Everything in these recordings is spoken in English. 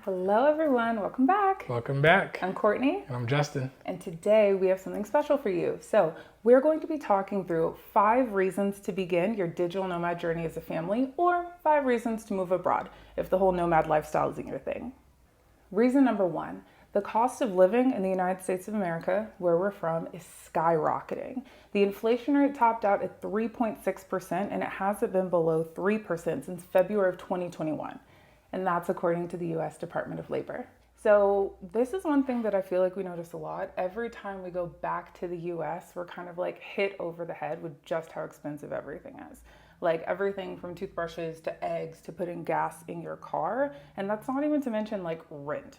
Hello everyone, welcome back. Welcome back. I'm Courtney. And I'm Justin. And today we have something special for you. So we're going to be talking through 5 reasons to begin your digital nomad journey as a family, or 5 reasons to move abroad if the whole nomad lifestyle isn't your thing. Reason number 1, the cost of living in the United States of America, where we're from, is skyrocketing. The inflation rate topped out at 3.6% and it hasn't been below 3% since February of 2021. And that's according to the US Department of Labor. So this is one thing that I feel like we notice a lot. Every time we go back to the US, we're kind of like hit over the head with just how expensive everything is. Like everything from toothbrushes to eggs to putting gas in your car. And that's not even to mention like rent.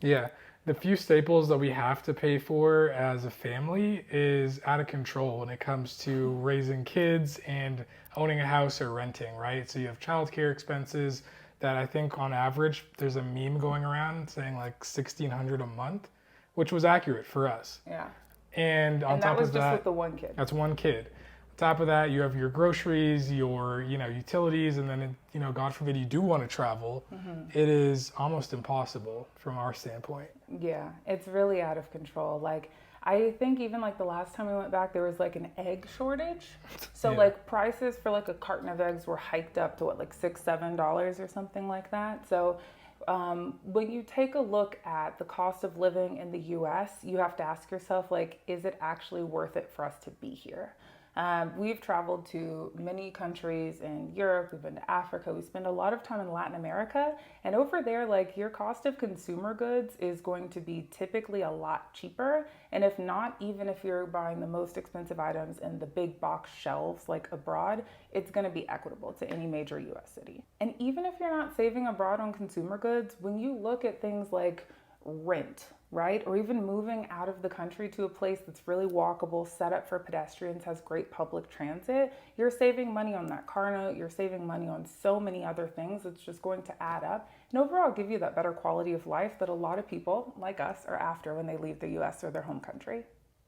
Yeah, the few staples that we have to pay for as a family is out of control when it comes to raising kids and owning a house or renting, right? So you have childcare expenses that I think on average there's a meme going around saying like $1,600 a month, which was accurate for us. Yeah. And on And that top was of just that, with the one kid. that's one kid. On top of that, you have your groceries, your utilities, and then God forbid you do want to travel. It is almost impossible from our standpoint. Yeah, it's really out of control. Like I think even like the last time we went back, there was like an egg shortage. So Yeah. like prices for like a carton of eggs were hiked up to what, like $6-7 or something like that. So when you take a look at the cost of living in the US, you have to ask yourself, like, is it actually worth it for us to be here? We've traveled to many countries in Europe, we've been to Africa, we spend a lot of time in Latin America, and over there, like your cost of consumer goods is going to be typically a lot cheaper. And if not, even if you're buying the most expensive items in the big box shelves like abroad, it's going to be equitable to any major US city. And even if you're not saving abroad on consumer goods, when you look at things like rent, right? Or even moving out of the country to a place that's really walkable, set up for pedestrians, has great public transit, you're saving money on that car note, you're saving money on so many other things. It's just going to add up and overall give you that better quality of life that a lot of people like us are after when they leave the US or their home country.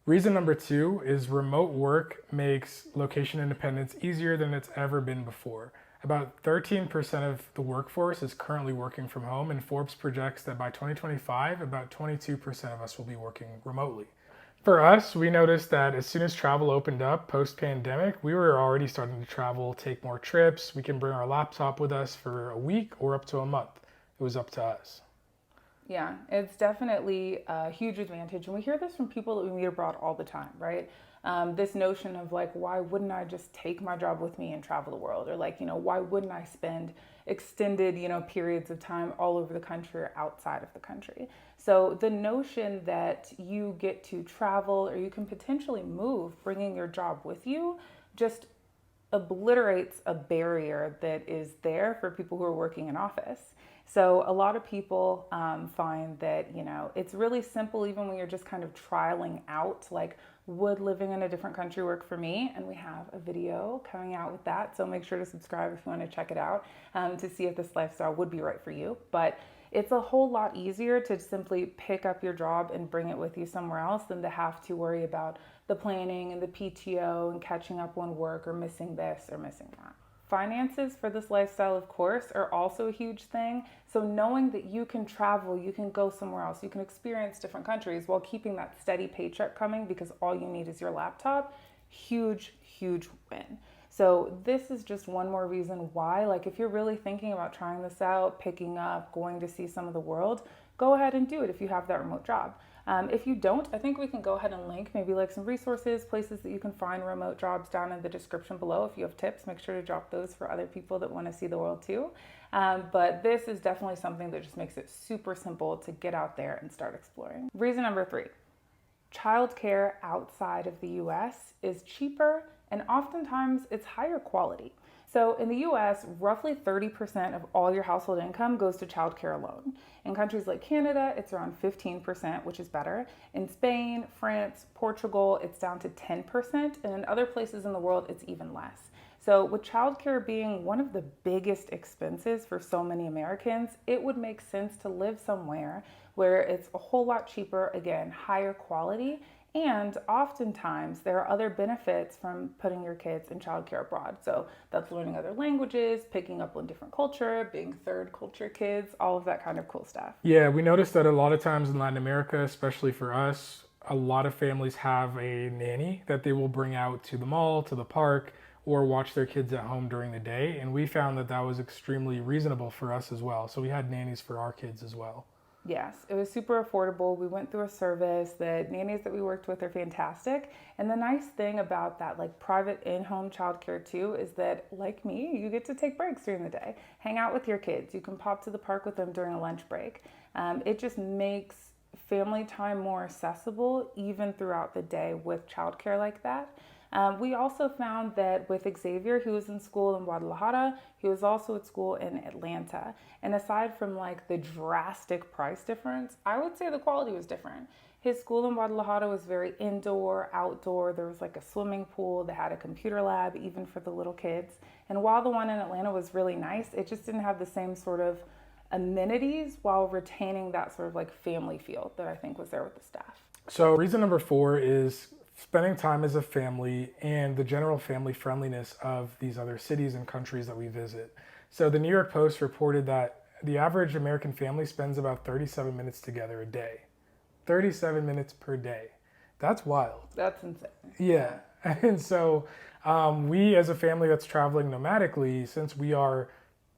Reason number 2 is remote work makes location independence easier than it's ever been before. About 13% of the workforce is currently working from home, and Forbes projects that by 2025, about 22% of us will be working remotely. For us, we noticed that as soon as travel opened up post-pandemic, we were already starting to travel, take more trips. We can bring our laptop with us for a week or up to a month. It was up to us. Yeah, it's definitely a huge advantage. And we hear this from people that we meet abroad all the time, right? This notion of like, why wouldn't I just take my job with me and travel the world? Or like, why wouldn't I spend extended, periods of time all over the country or outside of the country? So the notion that you get to travel or you can potentially move, bringing your job with you, just obliterates a barrier that is there for people who are working in office. So a lot of people find that, it's really simple even when you're just kind of trialing out, like, would living in a different country work for me? And we have a video coming out with that. So make sure to subscribe if you want to check it out to see if this lifestyle would be right for you. But it's a whole lot easier to simply pick up your job and bring it with you somewhere else than to have to worry about the planning and the PTO and catching up on work or missing this or missing that. Finances for this lifestyle, of course, are also a huge thing. So knowing that you can travel, you can go somewhere else, you can experience different countries while keeping that steady paycheck coming because all you need is your laptop, huge, huge win. So this is just one more reason why, like if you're really thinking about trying this out, picking up, going to see some of the world, go ahead and do it if you have that remote job. If you don't, I think we can go ahead and link maybe like some resources, places that you can find remote jobs down in the description below. If you have tips, make sure to drop those for other people that want to see the world too. But this is definitely something that just makes it super simple to get out there and start exploring. Reason number 3, childcare outside of the US is cheaper and oftentimes it's higher quality. So in the US, roughly 30% of all your household income goes to childcare alone. In countries like Canada, it's around 15%, which is better. In Spain, France, Portugal, it's down to 10%. And in other places in the world, it's even less. So with childcare being one of the biggest expenses for so many Americans, it would make sense to live somewhere where it's a whole lot cheaper, again, higher quality, And oftentimes there are other benefits from putting your kids in childcare abroad. So that's learning other languages, picking up on different culture, being third culture kids, all of that kind of cool stuff. Yeah, we noticed that a lot of times in Latin America, especially for us, a lot of families have a nanny that they will bring out to the mall, to the park, or watch their kids at home during the day. And we found that that was extremely reasonable for us as well. So we had nannies for our kids as well. Yes, it was super affordable. We went through a service. The nannies that we worked with are fantastic. And the nice thing about that, like private in-home childcare too, is that, like me, you get to take breaks during the day, hang out with your kids. You can pop to the park with them during a lunch break. It just makes family time more accessible even throughout the day with childcare like that. We also found that with Xavier, he was in school in Guadalajara. He was also at school in Atlanta. And aside from like the drastic price difference, I would say the quality was different. His school in Guadalajara was very indoor, outdoor. There was like a swimming pool. They had a computer lab, even for the little kids. And while the one in Atlanta was really nice, it just didn't have the same sort of amenities while retaining that sort of like family feel that I think was there with the staff. So reason number 4 is spending time as a family and the general family friendliness of these other cities and countries that we visit. So the New York Post reported that the average American family spends about 37 minutes together a day. 37 minutes per day. That's wild. That's insane. Yeah. And so we as a family that's traveling nomadically, since we are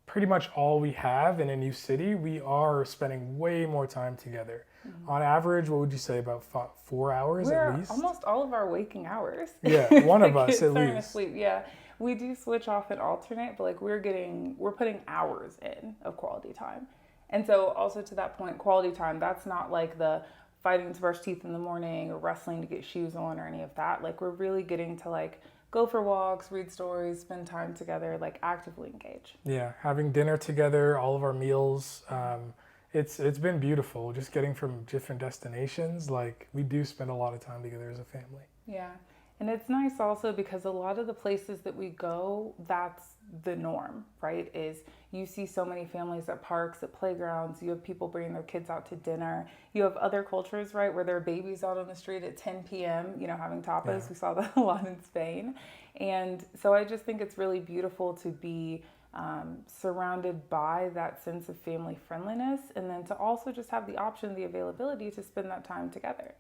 pretty much all we have in a new city, we are spending way more time together. Mm-hmm. On average, what would you say, about 4 hours at least? Almost all of our waking hours. Yeah, one of us at least. Asleep. Yeah, we do switch off and alternate, but like we're putting hours in of quality time. And so also to that point, quality time, that's not like the fighting to brush teeth in the morning or wrestling to get shoes on or any of that. Like we're really getting to like go for walks, read stories, spend time together, like actively engage. Yeah, having dinner together, all of our meals. It's been beautiful just getting from different destinations. Like we do spend a lot of time together as a family. Yeah. And it's nice also because a lot of the places that we go, that's the norm, right? Is you see so many families at parks, at playgrounds, you have people bringing their kids out to dinner. You have other cultures, right, where there are babies out on the street at 10 p.m., having tapas. Yeah. We saw that a lot in Spain. And so I just think it's really beautiful to be surrounded by that sense of family friendliness, and then to also just have the option, the availability to spend that time together.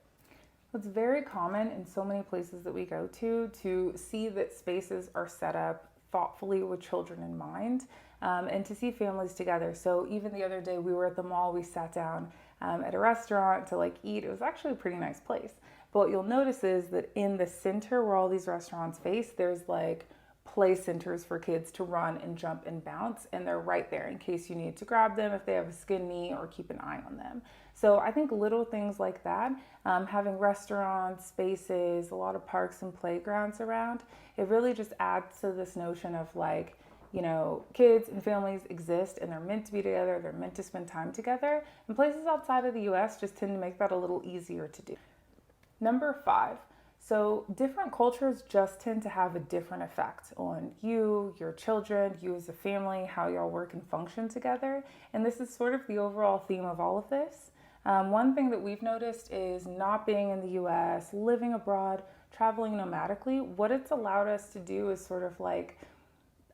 It's very common in so many places that we go to see that spaces are set up thoughtfully with children in mind, and to see families together. So even the other day we were at the mall, we sat down at a restaurant to like eat. It was actually a pretty nice place. But what you'll notice is that in the center where all these restaurants face, there's like play centers for kids to run and jump and bounce, and they're right there in case you need to grab them if they have a skin knee or keep an eye on them. So I think little things like that, having restaurants, spaces, a lot of parks and playgrounds around, it really just adds to this notion of like, kids and families exist and they're meant to be together, they're meant to spend time together, and places outside of the US just tend to make that a little easier to do. Number 5. So different cultures just tend to have a different effect on you, your children, you as a family, how y'all work and function together. And this is sort of the overall theme of all of this. One thing that we've noticed is not being in the US, living abroad, traveling nomadically, what it's allowed us to do is sort of like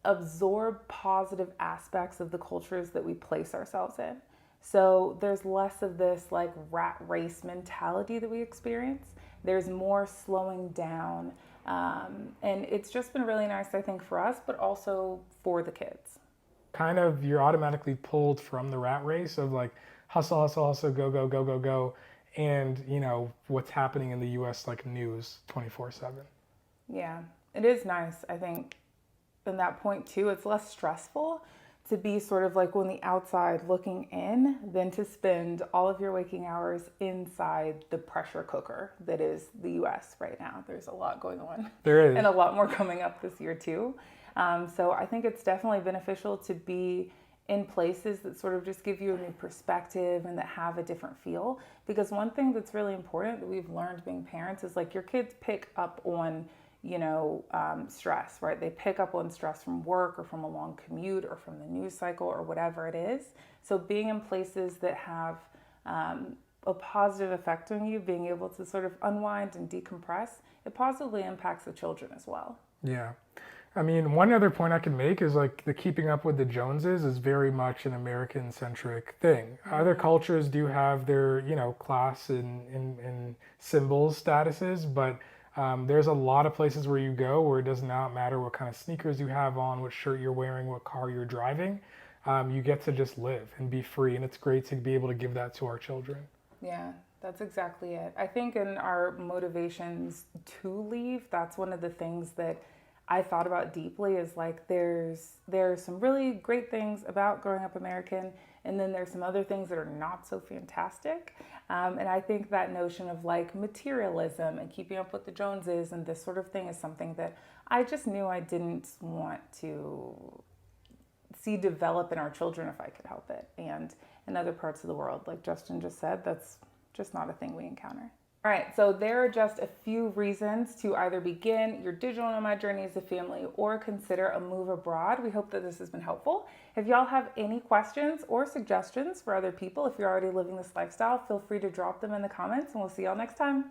absorb positive aspects of the cultures that we place ourselves in. So there's less of this like rat race mentality that we experience. There's more slowing down, and it's just been really nice, I think, for us, but also for the kids. Kind of, you're automatically pulled from the rat race of like hustle, hustle, hustle, go, go, go, go, go, and what's happening in the U.S. like news 24/7. Yeah, it is nice, I think, in that point too. It's less stressful to be sort of like on the outside looking in than to spend all of your waking hours inside the pressure cooker that is the US right now. There's a lot going on. There is. And a lot more coming up this year too. So I think it's definitely beneficial to be in places that sort of just give you a new perspective and that have a different feel. Because one thing that's really important that we've learned being parents is like your kids pick up on stress, right? They pick up on stress from work or from a long commute or from the news cycle or whatever it is. So being in places that have a positive effect on you, being able to sort of unwind and decompress, it positively impacts the children as well. Yeah. I mean, one other point I can make is like the keeping up with the Joneses is very much an American centric thing. Other cultures do have their, class and symbols statuses, but there's a lot of places where you go where it does not matter what kind of sneakers you have on, what shirt you're wearing, what car you're driving. You get to just live and be free, and it's great to be able to give that to our children. Yeah, that's exactly it. I think in our motivations to leave, that's one of the things that I thought about deeply is like there's some really great things about growing up American, and then there's some other things that are not so fantastic. And I think that notion of like materialism and keeping up with the Joneses and this sort of thing is something that I just knew I didn't want to see develop in our children if I could help it. And in other parts of the world, like Justin just said, that's just not a thing we encounter. All right, so there are just a few reasons to either begin your digital nomad journey as a family or consider a move abroad. We hope that this has been helpful. If y'all have any questions or suggestions for other people, if you're already living this lifestyle, feel free to drop them in the comments, and we'll see y'all next time.